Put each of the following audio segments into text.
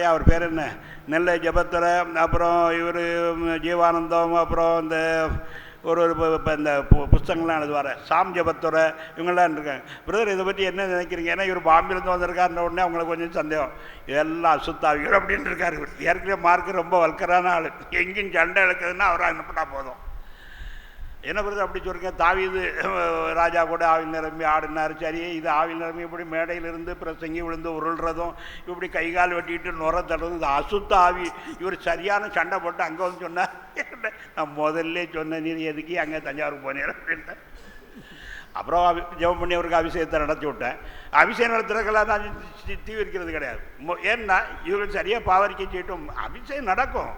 நிறையா, அவர் பேர் என்ன, நெல்லை ஜெபத்துறை, அப்புறம் இவர் ஜீவானந்தம், அப்புறம் இந்த ஒரு இப்போ இந்த புஸ்தகங்கள்லாம் எழுதுவார், சாம் ஜெபத்துறை, இவங்கெல்லாம் இருக்காங்க. பிரதர் இதை பற்றி என்ன நினைக்கிறீங்க? ஏன்னா இவர் பாம்பிலேருந்து வந்திருக்காருன்ற உடனே அவங்களுக்கு கொஞ்சம் சந்தேகம், இதெல்லாம் அசுத்தாவிகள் அப்படின்னு இருக்காரு. ஏற்கனவே மார்க்கு ரொம்ப வல்கரான ஆள், எங்கேயும் சண்டை இழுக்குதுன்னா அவரை அனுப்பினா போதும். என்ன பிரதர் அப்படி சொல்கிறீங்க? தாவீது ராஜா கூட ஆவில் நிரம்பி ஆடினார், சரி, இது ஆவில் நிரம்பி இப்படி மேடையிலிருந்து பிரசங்கி விழுந்து உருள்றதும் இப்படி கை கால் வெட்டிட்டு நுர தடுறதும் இது அசுத்த ஆவி. இவர் சரியான சண்டை போட்டு அங்கே வந்து சொன்னார், நான் முதல்ல சொன்னேன், நீ எதுக்கு அங்கே தஞ்சாவூருக்கு போனேன் அப்படின்ட்டு. அப்புறம் ஜெபம் பண்ணி அவருக்கு அபிஷேகத்தை நடத்தி விட்டேன். அபிஷேகம் நடத்துறதுக்கெல்லாம் நான் தீவிரிக்கிறது கிடையாது. ஏன்னா இவர்கள் சரியாக பாவரிக்கை செய்யட்டும், அபிஷேகம் நடக்கும்.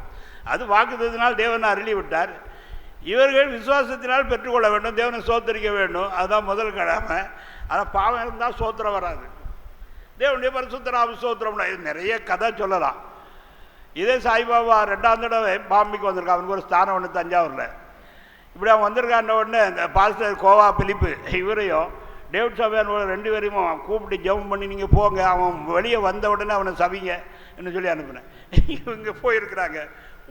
அது வாக்குத்தத்தினால் தேவனை அருளி விட்டார். இவர்கள் விசுவாசத்தினால் பெற்றுக்கொள்ள வேண்டும், தேவனை சோத்தரிக்க வேண்டும், அதுதான் முதல் கடமை. ஆனால் பாவம் இருந்தால் சோத்திரம் வராது. தேவனுடைய பரிசுத்த நாம சோத்திரம். இது நிறைய கதை சொல்லலாம். இதே சாய்பாபா 2ஆம் தடவை பாம்பிக்கு வந்திருக்கான். அவனுக்கு ஒரு ஸ்தானம் ஒன்று தஞ்சாவூரில். இப்படி அவன் வந்திருக்கான உடனே இந்த பாஸ்டர் கோவா பிலிப்பு இவரையும் டேவிட் சபையான் 2 பேரையும் கூப்பிட்டு ஜெபம் பண்ணி நீங்கள் போங்க, அவன் வெளியே வந்த உடனே அவனை சபிங்க என்று சொல்லி அனுப்பினேன். இவங்க போயிருக்கிறாங்க,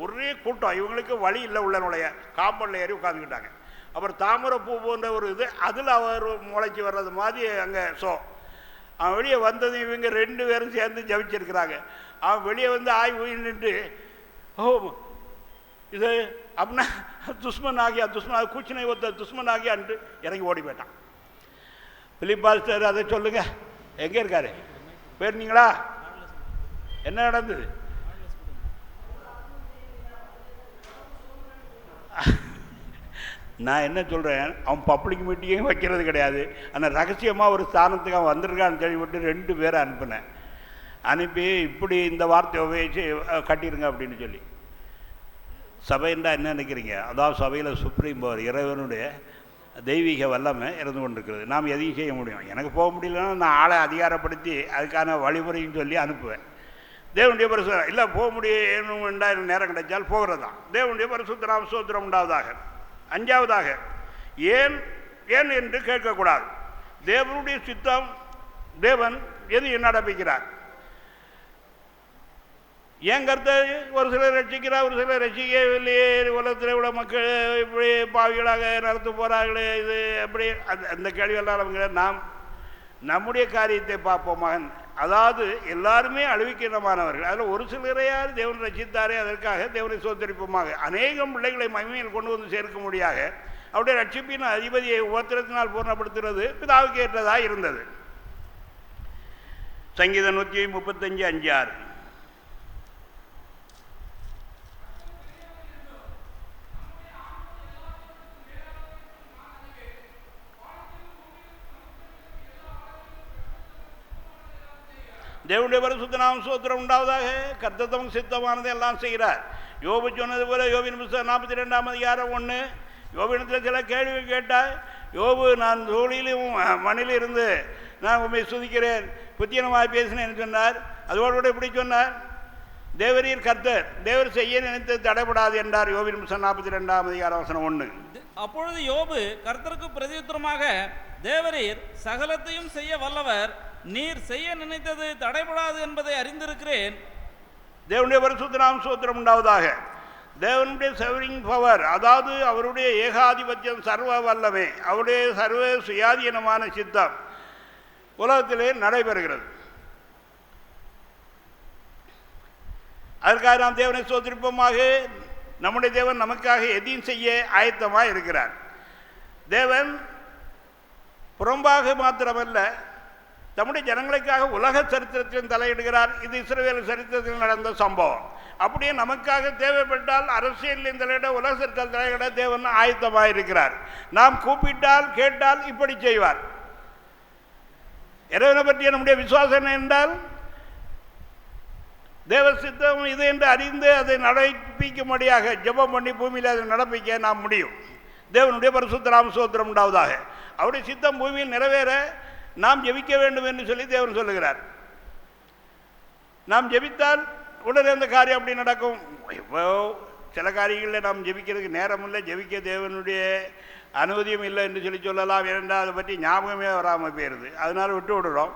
ஒரே கூட்டம், இவங்களுக்கு வழி இல்லை உள்ள நுழைய, காம்பவுண்டில் ஏறி உட்காந்துக்கிட்டாங்க. அப்புறம் தாமரை பூ போன்ற ஒரு இது, அதில் அவர் முளைச்சி வர்றது மாதிரி அங்கே அவன் வெளியே வந்ததும் இவங்க 2 பேரும் சேர்ந்து ஜபிச்சிருக்கிறாங்க. அவன் வெளியே வந்து நின்று ஓ இது அப்படின்னா துஷ்மன் ஆகியா, துஷ்மன் கூச்சினை ஒத்த துஷ்மன் ஆகியான்ட்டு இறங்கி ஓடி போயிட்டான். பிலிப்பாஸ்டர் அதை சொல்லுங்க, எங்கே இருக்காரு, போயிருந்தீங்களா, என்ன நடந்தது? நான் என்ன சொல்கிறேன், அவன் பப்ளிக் மீட்டிங்கும் வைக்கிறது கிடையாது. ஆனால் ரகசியமாக ஒரு ஸ்தானத்துக்கு அவன் வந்திருக்கான்னு சொல்லிவிட்டு 2 பேரை அனுப்பினேன். அனுப்பி இப்படி இந்த வார்த்தையை உபயோகிச்சு கட்டிடுங்க அப்படின்னு சொல்லி. சபைன்னா என்ன நினைக்கிறீங்க? அதாவது சபையில் சுப்ரீம் பவர், இறைவனுடைய தெய்வீக வல்லமை இருந்து கொண்டிருக்கிறது. நாம் எதையும் செய்ய முடியும். எனக்கு போக முடியலன்னா நான் ஆளை அதிகாரப்படுத்தி அதுக்கான வழிமுறைன்னு சொல்லி அனுப்புவேன். தேவனுடைய பரிசு இல்லை போக முடியும் எனக்கு நேரம் கிடைச்சால் போகிறது தான். தேவனுடைய பரிசுத்த நாம ஸ்தோத்திரம் உண்டாவதாக. 5ஆவதாக, ஏன் ஏன் என்று கேட்கக்கூடாது. தேவனுடைய சித்தம், தேவன் எது நடப்பிக்கிறார். ஏன் கருத்தை ஒரு சிலர் ரசிக்கிறார், ஒரு சிலர் ரசிக்கவில்லையே, உலகத்தில் உள்ள மக்கள் இப்படி பாவிகளாக நடத்த போகிறார்களே, இது அப்படி அந்த கேள்வியெல்லாம் நமக்கு நாம் நம்முடைய காரியத்தை பார்ப்போம். மகன் அதாவது எல்லாருமே அழிவிக்கிரமானவர்கள். அதில் ஒரு சிலரையார் தேவன் ரசித்தாரே, அதற்காக தேவனை சோத்தரிப்போமாக. அநேகம் பிள்ளைகளை மகிமையில் கொண்டு வந்து சேர்க்க முடியாக அவருடைய ரட்சிப்பின் அதிபதியை உபத்திரத்தினால் பூர்ணப்படுத்துகிறது பிதாவுக்கு ஏற்றதாக இருந்தது. சங்கீதம் 135:5-6. தேவனுடைய பரிசுத்த நாம ஸ்தோத்திரம் உண்டாவதாக. கர்த்தர் தமக்கு சித்தமானதை எல்லாம் செய்கிறார். யோபு சொன்னது போல யோபின் புத்தகம் 42ஆம் அதிகாரம் 1. யோபினத்தில் சில கேள்வி கேட்டால், யோபு நான் தூளிலும் மண்ணில் இருந்து நான் உண்மை சுதிக்கிறேன், புத்தியனமாக பேசினேன் சொன்னார். அதோடு கூட இப்படி சொன்னார், தேவரீர் கர்த்தர், தேவர் செய்ய நினைத்து தடைபடாது என்றார். யோபின் புத்தகம் 42ஆம் அதிகாரம் வசனம் 1. அப்பொழுது யோபு கர்த்தருக்கு பிரதியுத்தரமாக, தேவரீர் சகலத்தையும் செய்ய வல்லவர், நீர் செய்ய நினைத்தது தடைபடாது என்பதை அறிந்திருக்கிறேன். தேவனுடைய பரிசுத்த நாம ஸ்தோத்திரம் உண்டாவதாக. தேவனுடைய சர்விங் பவர், அதாவது அவருடைய ஏகாதிபத்தியம், சர்வ வல்லமை, அவருடைய சர்வ சுயாதீனமான சித்தம் உலகத்திலே நடைபெறுகிறது. அதற்காக நாம் தேவனை ஸ்தோத்திரிப்போமாக. நம்முடைய தேவன் நமக்காக எதையும் செய்ய ஆயத்தமாக இருக்கிறார். தேவன் புறம்பாக மாத்திரமல்ல, தம்முடைய ஜனங்களுக்காக உலக சரித்திரத்திலும் தலையிடுகிறார். இது இஸ்ரவேல் சரித்திரத்தில் நடந்த சம்பவம். அப்படியே நமக்காக தேவைப்பட்டால் அரசியலில் தலையிட, உலக சரித்திரத்தில் தலையிட தேவன் ஆயத்தமாக இருக்கிறார். நாம் கூப்பிட்டால் கேட்டால் இப்படி செய்வார். இறைவனை பற்றிய நம்முடைய விசுவாசம் என்றால், தேவ சித்தம் இது என்று அறிந்து அதை நடப்பிக்கும்படியாக ஜெபம் பண்ணி பூமியில் அதை நடப்பிக்க நாம் முடியும். தேவனுடைய பரிசுத்த நாம ஸ்தோத்திரம் உண்டாவதாக. அவருடைய சித்தம் பூமியில் நிறைவேற நாம் ஜெபிக்க வேண்டும் என்று சொல்லி தேவன் சொல்லுகிறார். நாம் ஜெபித்தால் உடனே அந்த காரியம் அப்படி நடக்கும். இப்போ சில காரியங்களில் நாம் ஜெபிக்கிறதுக்கு நேரம் இல்லை, ஜெபிக்க தேவனுடைய அனுமதியும் இல்லை என்று சொல்லலாம். ஏனென்றால் அதை பற்றி ஞாபகமே வராமல் போயிடுது. அதனால் விட்டு விடுறோம்.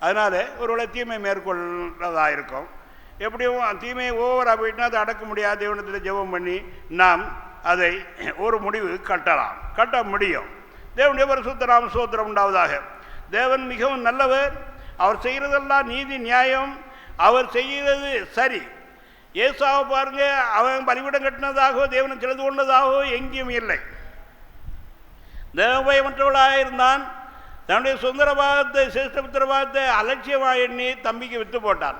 அதனால் ஒரு தீமை மேற்கொள்றதாக இருக்கும். எப்படியும் தீமையை ஓவராக போயிட்டுனா அதை அடக்க முடியாது. தேவனத்தில் ஜெபம் பண்ணி நாம் அதை ஒரு முடிவு கட்ட முடியும். தேவனுடைய பரிசுத்த நாம ஸ்தோத்திரம் உண்டாவதாக. தேவன் மிகவும் நல்லவர். அவர் செய்கிறதெல்லாம் நீதி நியாயம். அவர் செய்கிறது சரி. ஏசாவை பாருங்க, அவன் பலிபீடம் கட்டினதாகவோ தேவனை கிளந்து கொண்டதாகவோ எங்கேயும் இல்லை. தேவபயமற்றவளாக இருந்தான். தன்னுடைய சுந்தர பாகத்தை சிரேஷ்டபுத்திர பாகத்தை அலட்சியமாக எண்ணி தம்பிக்கு விட்டு போட்டான்.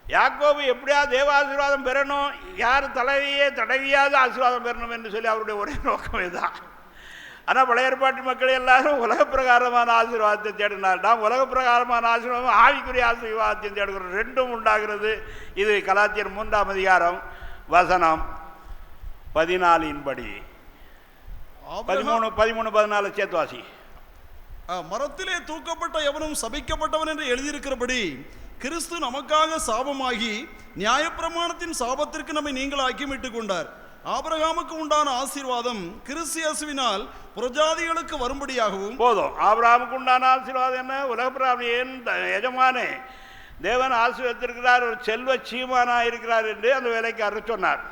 யாக்கோபு எப்படியா தேவ ஆசீர்வாதம் பெறணும், யார் தடவியாவது ஆசீர்வாதம் பெறணும் என்று சொல்லி அவருடைய ஒரே நோக்கம் இதுதான். ஆனால் பழைய ஏற்பாட்டு மக்கள் எல்லாரும் உலக பிரகாரமான ஆசீர்வாதத்தை தேடினார். நாம் உலக பிரகாரமான ஆசீர்வாதம் ஆவிக்குரிய ஆசீர்வாதத்தையும் தேடுகிறோம். ரெண்டும் உண்டாகிறது. இது கலாத்தியர் 3ஆம் அதிகாரம் வசனம் 14 13 14 சேர்த்து வாசி. மரத்திலே தூக்கப்பட்ட எவனும் சபிக்கப்பட்டவன் என்று எழுதியிருக்கிறபடி கிறிஸ்து நமக்காக சாபமாகி நியாயப்பிரமாணத்தின் சாபத்திற்கு நம்மை நீங்களாக்கி மீட்டுக் கொண்டார். ஆபிரகாமுக்கு உண்டான ஆசீர்வாதம் கிறிஸ்து இயேசுவினால் புறஜாதிகளுக்கு வரும்படியாகவும். போதும். ஆபிரகாமுக்கு உண்டான ஆசீர்வாதம் என்ன? உலக பிராமியின் எஜமானே தேவன் ஆசீர்வதித்திருக்கிறார், ஒரு செல்வ சீமானா இருக்கிறார் என்று அந்த வேலைக்காரர் சொன்னார்.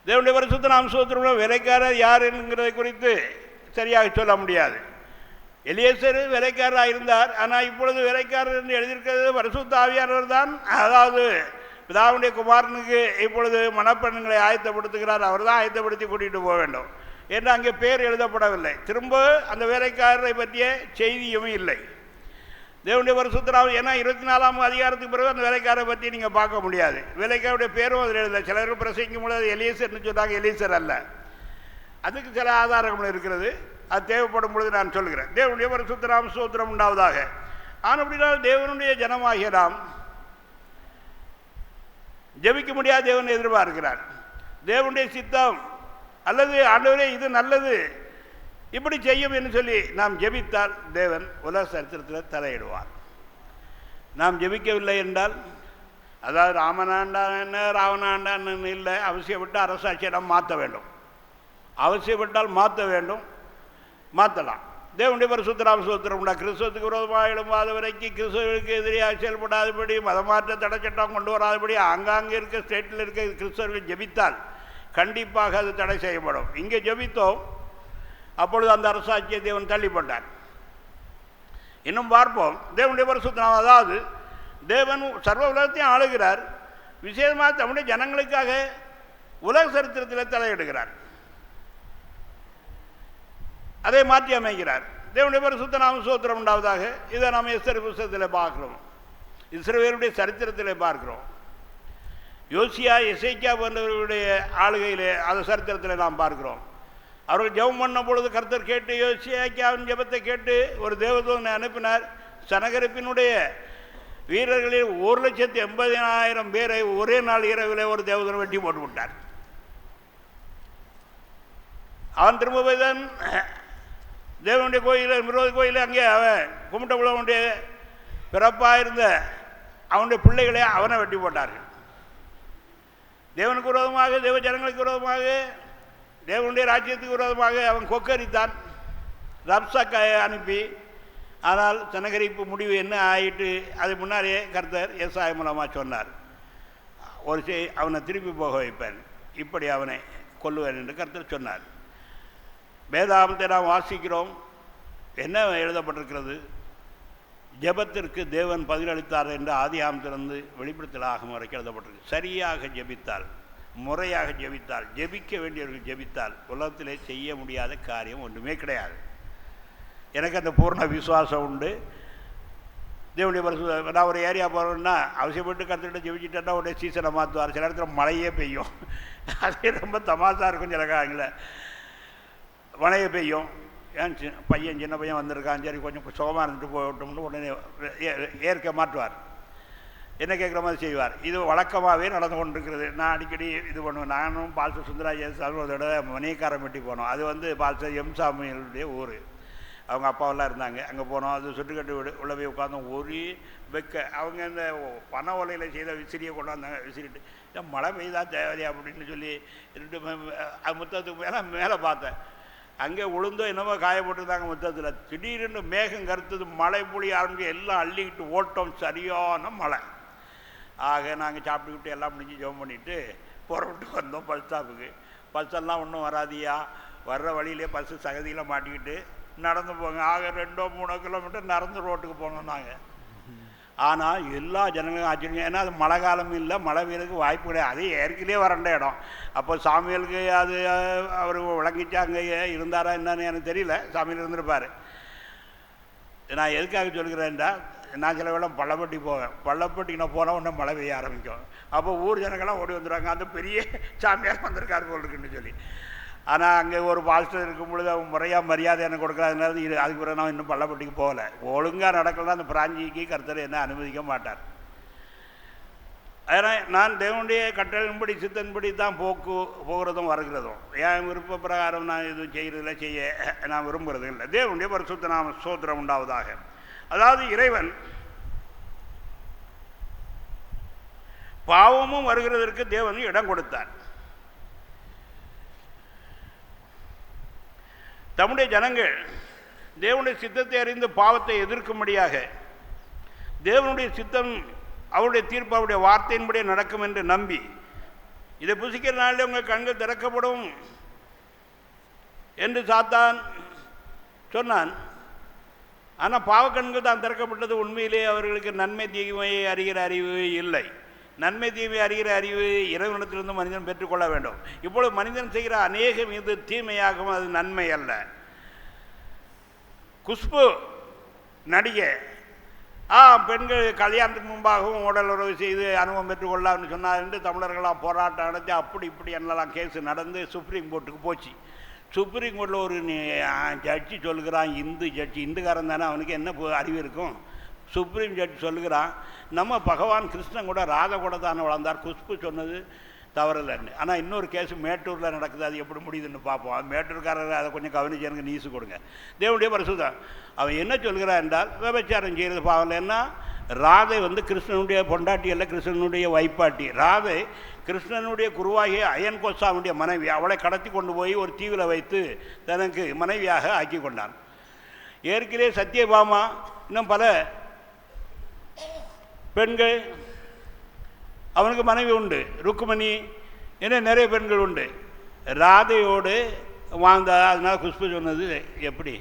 தேவனுடைய பரிசுத்த நாம ஸ்தோத்திரம். வேலைக்காரர் யார் என்கிறதை குறித்து சரியாக சொல்ல முடியாது. எலியேசர் வேலைக்காரராக இருந்தார். ஆனால் இப்பொழுது வேலைக்காரர் என்று எழுதியிருக்கிறது பரிசுத்த ஆவியானவர் தான். அதாவது பிதாவுடைய குமாரனுக்கு இப்பொழுது மணப்பெண்களை ஆயத்தப்படுத்துகிறார். அவர் தான் ஆயத்தப்படுத்தி கூட்டிகிட்டு போக வேண்டும் என்று அங்கே பேர் எழுதப்படவில்லை. திரும்ப அந்த வேலைக்காரரை பற்றிய செய்தியும் இல்லை. தேவனுடைய பரிசுத்தராக ஏன்னா 24ஆம் அதிகாரத்துக்கு பிறகு அந்த வேலைக்காரரை பற்றி நீங்கள் பார்க்க முடியாது. வேலைக்காரருடைய பேரும் அதில் எழுத. சிலர் பிரசங்கிக்கும் பொழுது அது எலியேசர்னு சொன்னாங்க. எலியேசர் அல்ல. அதுக்கு சில ஆதாரங்கள் இருக்கிறது. அது தேவைப்படும் பொழுது நான் சொல்கிறேன். தேவனுடைய பரிசுத்த நாம ஸ்தோத்திரம் உண்டாவதாக. ஆனால் அப்படினால் தேவனுடைய ஜனமாகிய நாம் ஜெபிக்க முடியாத தேவனை எதிர்பார்க்கிறார். தேவனுடைய சித்தம் அல்லது ஆண்டவரே இது நல்லது இப்படி செய்யும் என்று சொல்லி நாம் ஜெபித்தால் தேவன் உலக சரித்திரத்தில் தலையிடுவார். நாம் ஜெபிக்கவில்லை என்றால், அதாவது ராமனாண்டான் ராவணாண்டான் இல்லை, அவசியப்பட்டு அரசாட்சியை நாம் மாற்ற வேண்டும். அவசியப்பட்டால் மாற்ற வேண்டும், மாற்றலாம். தேவனுடைய பரிசுத்த நாம ஸ்தோத்திரம் உண்டா. கிறிஸ்துவத்துக்கு விரோதமாக எழும்பாத வரைக்கும், கிறிஸ்தவர்களுக்கு எதிரியாக செயல்படாதபடி, மதமாற்ற தடைச்சட்டம் கொண்டு வராதபடி அங்காங்கே இருக்க ஸ்டேட்டில் இருக்க கிறிஸ்தவர்கள் ஜெபித்தால் கண்டிப்பாக அது தடை செய்யப்படும். இங்கே ஜெபித்தோம், அப்பொழுது அந்த அரசாட்சியை தேவன் தள்ளிப்பட்டார். இன்னும் பார்ப்போம். தேவனுடைய பரிசுத்த நாமம், அதாவது தேவன் சர்வ உலகத்தையும் ஆளுகிறார். விசேஷமாக தம்முடைய ஜனங்களுக்காக உலக சரித்திரத்தில் தலையிடுகிறார். அதை மாற்றி அமைக்கிறார். தேவனுடைய பரிசுத்த நாம ஸ்தோத்திரம் உண்டாவதாக. இதை நாம் எஸ்தர் புத்தகத்தில் பார்க்கிறோம், இஸ்ரவேலுடைய சரித்திரத்தில் பார்க்கிறோம். யோசியா எசேக்கியா போன்றவர்களுடைய ஆளுகையிலே அந்த சரித்திரத்தில் நாம் பார்க்கிறோம். அவர்கள் ஜெபம் பண்ண பொழுது கர்த்தர் கேட்டு யோசியாக்கியாவின் ஜெபத்தை கேட்டு ஒரு தேவதூதனை அனுப்பினார். சனகரிப்பினுடைய வீரர்களில் 1,80,000 பேரை ஒரே நாள் இரவில் ஒரு தேவதூதனை வெட்டி போட்டு விட்டார். அவன் திரும்ப போய் தான் தேவனுடைய கோயிலில் விரோத கோயிலில் அங்கே அவன் கும்பிட்ட உலகனுடைய பிறப்பாக இருந்த அவனுடைய பிள்ளைகளை அவனை வெட்டி போட்டார்கள். தேவனுக்கு விரோதமாக, தேவ ஜனங்களுக்கு விரோதமாக, தேவனுடைய ராஜ்யத்துக்கு விரோதமாக அவன் கொக்கரித்தான் ரப்சாக்காயை அனுப்பி. ஆனால் சனகரிப்பு முடிவு என்ன ஆயிட்டு அது முன்னாடியே கர்த்தர் ஏசாயா மூலமாக சொன்னார். ஒரு அவனை திருப்பி போக வைப்பேன், இப்படி அவனை கொல்லுவேன் என்று கர்த்தர் சொன்னார். வேதாகமத்தை நாம் வாசிக்கிறோம். என்ன எழுதப்பட்டிருக்கிறது? ஜெபத்திற்கு தேவன் பதிலளித்தார் என்று ஆதியாகமத்திலிருந்து வெளிப்படுத்தல் ஆகும் வரைக்கும் எழுதப்பட்டிருக்கு. சரியாக ஜெபித்தால், முறையாக ஜெபித்தால், ஜெபிக்க வேண்டியவர்கள் ஜெபித்தால் உலகத்திலே செய்ய முடியாத காரியம் ஒன்றுமே கிடையாது. எனக்கு அந்த பூர்ண விசுவாசம் உண்டு. தேவனுடைய பரிசுத்த நான் ஒரு ஏரியா போகிறேன்னா அவசியப்பட்டு கற்றுக்கிட்ட ஜெபிச்சுட்டேன்னா உடனே சீசனை மாற்றுவார். சில இடத்துல மழையே பெய்யும், அதே ரொம்ப தமாசாக இருக்கும். சில காலங்களில் மழையே பெய்யும். ஏன் பையன் சின்ன பையன் வந்திருக்கான், சரி கொஞ்சம் சுகமாக இருந்துட்டு போய்விட்டோம்னு உடனே ஏற்க மாட்டுவார். என்ன கேட்குற மாதிரி செய்வார். இது வழக்கமாகவே நடந்து கொண்டிருக்கிறது. நான் அடிக்கடி இது பண்ணுவேன். நானும் பால்ச சுந்தராஜ் அதோட மணியக்காரம்பட்டி போனோம். அது பால்ச சாமியுடைய ஊர். அவங்க அப்பாவெல்லாம் இருந்தாங்க. அங்கே போனோம். அது சுட்டுக்கட்டு வீடு உள்ள போய் உட்காந்தோம். ஒரு வெக்க அவங்க இந்த பனை ஓலையில் செய்த விசிறியை கொண்டு வந்தாங்க. விசிறிட்டு மழை பெய்தா தேவையா அப்படின்னு சொல்லி அது முத்தத்துக்கு மேலே பார்த்தேன். அங்கே உளுந்தோ என்னவோ காய போட்டுருந்தாங்க. மொத்தத்தில் திடீர்னு மேகம் கருத்தது, மழை பொழிய ஆரம்பிச்சு, எல்லாம் அள்ளிக்கிட்டு ஓட்டம், சரியான மழை. ஆக நாங்கள் சாப்பிட்டுக்கிட்டு எல்லாம் முடிஞ்சு ஜெபம் பண்ணிவிட்டு புறப்பட்டு வந்தோம் பஸ் ஸ்டாப்புக்கு. பஸ்ஸெல்லாம் ஒன்றும் வராதியா, வர்ற வழியிலே பஸ்ஸு சகதியில் மாட்டிக்கிட்டு நடந்து போங்க. ஆக 2-3 கிலோமீட்டர் நடந்து ரோட்டுக்கு போனோம் நாங்கள். ஆனால் எல்லா ஜனங்களும் ஆச்சரியம், ஏன்னா அது மழை காலம் இல்லை, மழை பெய்யறதுக்கு வாய்ப்பு கிடையாது. அது ஏற்கனவே வறண்ட இடம். அப்போ சாமியலுக்கு அது அவர் விளங்கிச்சா அங்கே இருந்தாரா என்னன்னு எனக்கு தெரியல, சாமியில் இருந்திருப்பார். நான் எதுக்காக சொல்கிறேன்டா, நான் சில வேளை பள்ளப்பட்டி போவேன். பள்ளப்பட்டிக்கு நான் போனால் உடனே மழை பெய்ய ஆரம்பிக்கும். அப்போ ஊர் ஜனங்கள்லாம் ஓடி வந்துடுவாங்க, அந்த பெரிய சாமியார் வந்திருக்காரு போல் இருக்குன்னு சொல்லி. ஆனால் அங்கே ஒரு பாஸ்டர் இருக்கும் பொழுது அவங்க முறையாக மரியாதை எனக்கு கொடுக்குறாதுனால அதுக்கு பிறகு நான் இன்னும் பள்ளப்பட்டிக்கு போகலை. ஒழுங்காக நடக்கலாம் அந்த பிராஞ்சிக்கு கர்த்தர் என்ன அனுமதிக்க மாட்டார். அதனால் நான் தேவனுடைய கட்டளையின்படி சித்தன்படி தான் போகிறதும் வருகிறதும். என் விருப்ப பிரகாரம் நான் எதுவும் செய்கிறதில்ல, செய்ய நான் விரும்புகிறது இல்லை. தேவனுடைய பரிசுத்த நாம ஸ்தோத்திரம் உண்டாவதாக. அதாவது இறைவன் பாவமும் வருகிறதற்கு தேவன் இடம் கொடுத்தார். தம்முடைய ஜனங்கள் தேவனுடைய சித்தத்தை அறிந்து பாவத்தை எதிர்க்கும்படியாக தேவனுடைய சித்தம் அவருடைய தீர்ப்பு அவருடைய வார்த்தையின்படியே நடக்கும் என்று நம்பி இதை புசிக்கிற நாளில் உங்கள் கண்கள் திறக்கப்படும் என்று சாத்தான் சொன்னான். ஆனால் பாவக்கண்கள் தான் திறக்கப்பட்டது. உண்மையிலே அவர்களுக்கு நன்மை தீமையை அறிகிற அறிவு இல்லை. நன்மை தீமை அறிகிற அறிவு இறைவனிடத்திலிருந்து மனிதன் பெற்றுக்கொள்ள வேண்டும். இப்பொழுது மனிதன் செய்கிற அநேகம் இது தீமையாகவும் அது நன்மை அல்ல. குஷ்பு நடிகை பெண்கள் கல்யாணத்துக்கு முன்பாகவும் உடல் உறவு செய்து அனுபவம் பெற்றுக்கொள்ளலாம்னு சொன்னார் என்று தமிழர்களாம் போராட்டம் நடத்தி அப்படி இப்படி என்னெல்லாம் கேஸு நடந்து சுப்ரீம் கோர்ட்டுக்கு போச்சு. சுப்ரீம் கோர்ட்டில் ஒரு ஜட்ஜி சொல்லுகிறான், இந்துக்காரன் தானே, அவனுக்கு என்ன அறிவு இருக்கும். சுப்ரீம் ஜட்ஜ் சொல்லுகிறான், நம்ம பகவான் கிருஷ்ணன் கூட ராதை கூட தானே வளர்ந்தார், குஷ்பு சொன்னது தவறில்லைன்னு. ஆனால் இன்னொரு கேஸு மேட்டூரில் நடக்குது, அது எப்படி முடியுதுன்னு பார்ப்போம். அது மேட்டூர்காரர் அதை கொஞ்சம் கவனிச்சு எனக்கு நியூஸ் கொடுங்க. தேவனுடைய பரிசுத்தம் அவன் என்ன சொல்கிறான் என்றால், விபச்சாரம் செய்கிறது பாவலைன்னா ராதை கிருஷ்ணனுடைய பொண்டாட்டி அல்ல, கிருஷ்ணனுடைய வைப்பாட்டி. ராதை கிருஷ்ணனுடைய குருவாகிய அயன் கோசாவுடைய மனைவி. அவளை கடத்தி கொண்டு போய் ஒரு தீவில் வைத்து தனக்கு மனைவியாக ஆக்கி கொண்டான். ஏற்கனவே சத்யபாமா இன்னும் பல பெண்கள் அவனுக்கு மனைவி உண்டு. ருக்குமணி என்ன நிறைய பெண்கள் உண்டு. ராதையோடு வாழ்ந்தா. அதனால் குஷ்பு சொன்னது எப்படி,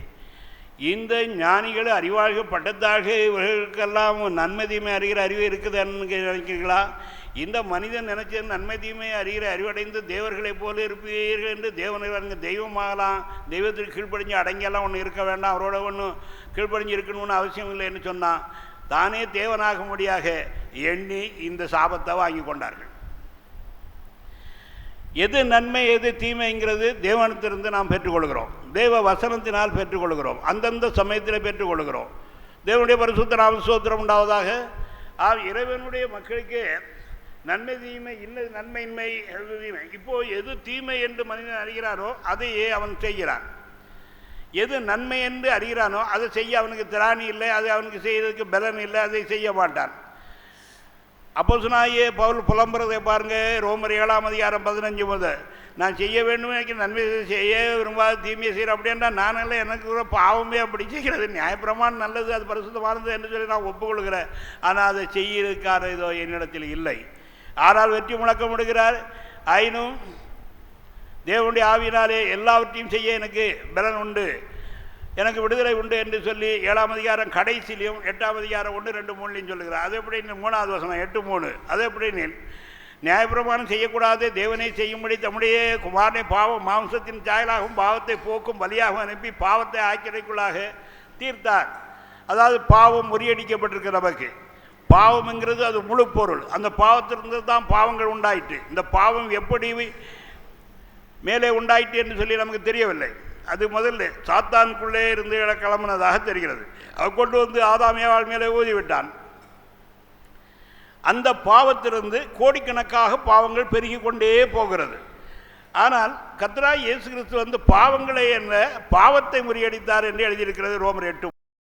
இந்த ஞானிகள் அறிவாளிகள் பட்டத்தார்கள் இவர்களுக்கெல்லாம் நன்மை தீமை அறிகிற அறிவு இருக்குதுன்னு நினைக்கிறீங்களா? இந்த மனிதன் நினைச்ச நன்மை தீமை அறிகிற அறிவடைந்து தேவர்களைப் போல இருப்பீர்கள் என்று தேவர்கள் தெய்வமாகலாம், தெய்வத்திற்கு கீழ்ப்படிஞ்சு அடங்கியெல்லாம் ஒன்று இருக்க வேண்டாம், அவரோட ஒன்றும் கீழ்ப்படிஞ்சு இருக்கணும்னு அவசியம் இல்லைன்னு சொன்னான். தானே தேவனாகும்படியாக எண்ணி இந்த சாபத்தை வாங்கி கொண்டார்கள். எது நன்மை எது தீமைங்கிறது தேவனத்திலிருந்து நாம் பெற்றுக்கொள்கிறோம். தேவ வசனத்தினால் பெற்றுக்கொள்கிறோம். அந்தந்த சமயத்தில் பெற்றுக்கொள்கிறோம். தேவனுடைய பரிசுத்த நாம ஸ்தோத்திரம் உண்டாவதாக. இறைவனுடைய மக்களுக்கு நன்மை தீமை இன்னது நன்மையின்மை தீமை. இப்போது எது தீமை என்று மனிதன் அறிகிறாரோ அதையே அவன் செய்கிறான். எது நன்மை என்று அறிகிறானோ அதை செய்ய அவனுக்கு திராணி இல்லை, அது அவனுக்கு செய்யறதுக்கு பலன் இல்லை, அதை செய்ய மாட்டான். அப்போஸ்தலனாகிய பவுல் புலம்புறதை பாருங்கள். ரோமர் 7:15 முதல் நான் செய்ய வேண்டும் எனக்கு நன்மை செய்ய விரும்பாத தீமையை செய்கிறேன் அப்படின்னா நானெல்லாம் எனக்கு கூட பாவமே அப்படி செய்கிறது. நியாயப்பிரமாணம் நல்லது, அது பரிசுத்தமானது என்று சொல்லி நான் ஒப்புக்கொள்கிறேன். ஆனால் அதை செய்யறதுக்கான இதோ என்னிடத்தில் இல்லை. ஆனால் வெற்றி முழக்கம் விடுகிறார். ஆயினும் தேவனுடைய ஆவியினாலே எல்லாவற்றையும் செய்ய எனக்கு பலன் உண்டு, எனக்கு விடுதலை உண்டு என்று சொல்லி 7ஆம் அதிகாரம் கடைசியிலையும் 8ஆம் அதிகாரம் 1-2-3 சொல்லுகிறார். அது எப்படி 3ஆவது வசனம் 8-3 அது எப்படி நியாயப்பிரமாணம் செய்யக்கூடாது, தேவனை செய்யும்படி தம்முடைய குமாரனை மாம்சத்தின் சாயலாகவும் பாவத்தை போக்கும் பலியாகவும் அனுப்பி பாவத்தை ஆக்கிரைக்குள்ளாக தீர்த்தார். அதாவது பாவம் முறியடிக்கப்பட்டிருக்கு. நமக்கு பாவம்ங்கிறது அது முழு பொருள். அந்த பாவத்திலிருந்து தான் பாவங்கள் உண்டாயிட்டு. இந்த பாவம் எப்படி மேலே உண்டாயிட்டு என்று சொல்லி நமக்கு தெரியவில்லை. அது முதல்ல சாத்தானுக்குள்ளே இருந்து கிளம்பினதாக தெரிகிறது. அவர் கொண்டு வந்து ஆதாம் ஏவாள் மேலே ஊதிவிட்டான். அந்த பாவத்திலிருந்து கோடிக்கணக்காக பாவங்கள் பெருகி கொண்டே போகிறது. ஆனால் கர்த்தராகிய இயேசு கிறிஸ்து பாவங்களை என்ன பாவத்தை முறியடித்தார் என்று எழுதியிருக்கிறது ரோமர் 8.